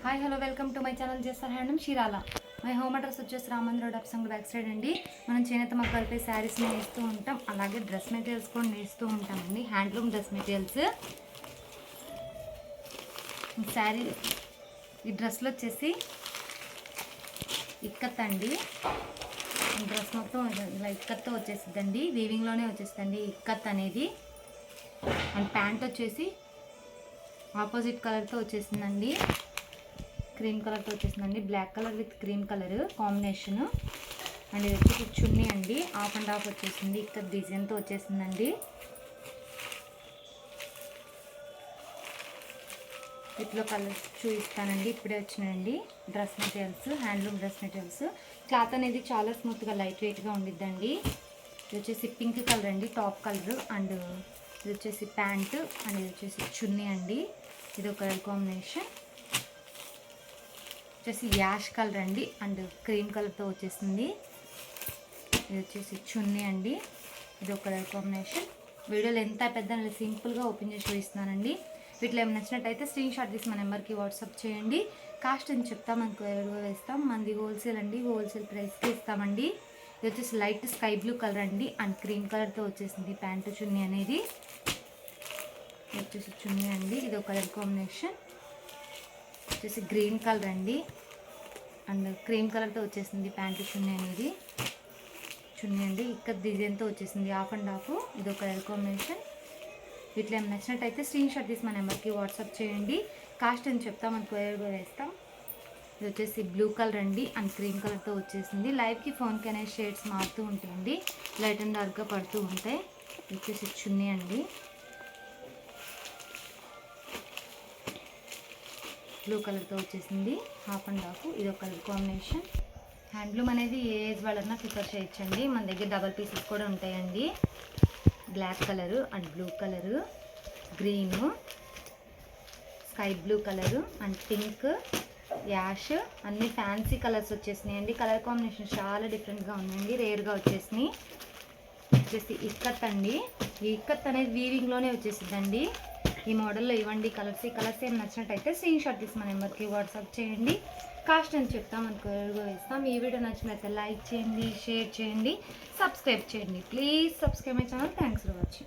Hi hello welcome to my channel చేస్తారు handloom Chirala. My home address వచ్చేసి రామంద్ర road అప్సంగ్ బ్యాక్ సైడ్ అండి. మనం చేనేత మగ్గాలపై శారీస్ని నేస్తూ ఉంటాం, అలాగే డ్రెస్ మెటీరియల్స్ కూడా నేస్తూ ఉంటామండి. హ్యాండ్లూమ్ డ్రెస్ మెటీరియల్స్ శారీ ఈ డ్రెస్లో వచ్చేసి ఇక్కత్ అండి. డ్రెస్ మొత్తం ఇలా ఇక్కత్తో వచ్చేసిద్దండి, వీవింగ్లోనే వచ్చేస్తుందండి ఇక్కత్ అనేది. అండ్ ప్యాంట్ వచ్చేసి ఆపోజిట్ కలర్తో వచ్చేసిందండి, క్రీమ్ కలర్తో వచ్చేసిందండి. Black colour with cream colour combination. And ఇది వచ్చేసి చున్నీ అండి, హాఫ్ అండ్ హాఫ్ వచ్చేసింది, ఇక్కడ డిజైన్తో వచ్చేసిందండి. వీటిలో కలర్స్ చూపిస్తానండి, ఇప్పుడే వచ్చినాయండి. Dress materials, handloom dress materials. Cloth అనేది చాలా స్మూత్గా లైట్ వెయిట్గా ఉండిద్దండి. ఇది వచ్చేసి పింక్ కలర్ అండి, టాప్ కలర్. అండ్ ఇది వచ్చేసి ప్యాంటు, అండ్ ఇది వచ్చేసి చున్నీ అండి. ఇది ఒక కలర్ కాంబినేషన్ వచ్చేసి యాష్ కలర్ అండి, అండ్ క్రీమ్ కలర్తో వచ్చేసింది. ఇది వచ్చేసి చున్నీ అండి, ఇది ఒక కలర్ కాంబినేషన్. వీడియోలో ఎంత పెద్ద సింపుల్గా ఓపెన్ చేసి చూపిస్తున్నానండి. వీటిలో ఏమైనా నచ్చినట్టయితే స్క్రీన్ షాట్ తీసి మా నెంబర్కి వాట్సాప్ చేయండి. కాస్ట్ అని చెప్తా మనకు ఎవరిగా వేస్తాం. మనది హోల్సేల్ అండి, హోల్సేల్ ప్రైస్కి ఇస్తామండి. ఇది వచ్చేసి లైట్ స్కై బ్లూ కలర్ అండి, అండ్ క్రీమ్ కలర్తో వచ్చేసింది ప్యాంటు చున్నీ అనేది. ఇది వచ్చేసి చున్నీ అండి, ఇది ఒక కలర్ కాంబినేషన్ వచ్చేసి గ్రీన్ కలర్ అండి, అండ్ క్రీమ్ కలర్తో వచ్చేసింది ప్యాంటు చున్నీ అనేది. చున్నీ అండి ఇక్కడ డిజైన్తో వచ్చేసింది, హాఫ్ అండ్ హాఫ్. ఇది ఒక కలర్ కాంబినేషన్. వీటిలో ఏమైనా నచ్చినట్టయితే స్క్రీన్ షాట్ తీసి మా నెంబర్కి వాట్సాప్ చేయండి. కాస్ట్ అని చెప్తాం, మనకు కొరియర్గా వేస్తాం. ఇది వచ్చేసి బ్లూ కలర్ అండి, అండ్ క్రీమ్ కలర్తో వచ్చేసింది. లైవ్కి ఫోన్కి అనే షేడ్స్ మారుతూ ఉంటాయండి, లైట్ అండ్ డార్క్గా పడుతూ ఉంటాయి. ఇది వచ్చేసి చున్నీ అండి, బ్లూ కలర్తో వచ్చేసింది, హాఫ్ అండ్ హాఫ్. ఇది ఒక కలర్ కాంబినేషన్. హ్యాండ్లూమ్ అనేది ఏ ఏజ్ వాళ్ళన్నా ప్రిఫర్ చేయొచ్చండి. మన దగ్గర డబల్ పీసెస్ కూడా ఉంటాయండి. Black colour, and blue colour, green, sky blue colour, and pink, ash, అన్ని ఫ్యాన్సీ కలర్స్ వచ్చేసినాయండి. కలర్ కాంబినేషన్ చాలా డిఫరెంట్గా ఉన్నాయండి, రేర్గా వచ్చేసినాయి. వచ్చేసి ఇక్కత్ అండి. ఈ ఇక్కత్ అనేది వీవింగ్లోనే వచ్చేసిద్దండి. ఈ మోడల్లో ఇవ్వండి కలర్స్. ఈ కలర్స్ ఏం నచ్చినట్టయితే స్క్రీన్ షాట్ తీసి మా నెంబర్కి వాట్సాప్ చేయండి. కాస్ట్ అని చెప్తాం, మనకు ఎవరిగా వేస్తాం. ఈ వీడియో నచ్చినట్లయితే లైక్ చేయండి, షేర్ చేయండి, సబ్స్క్రైబ్ చేయండి. Please subscribe my channel. Thanks for watching.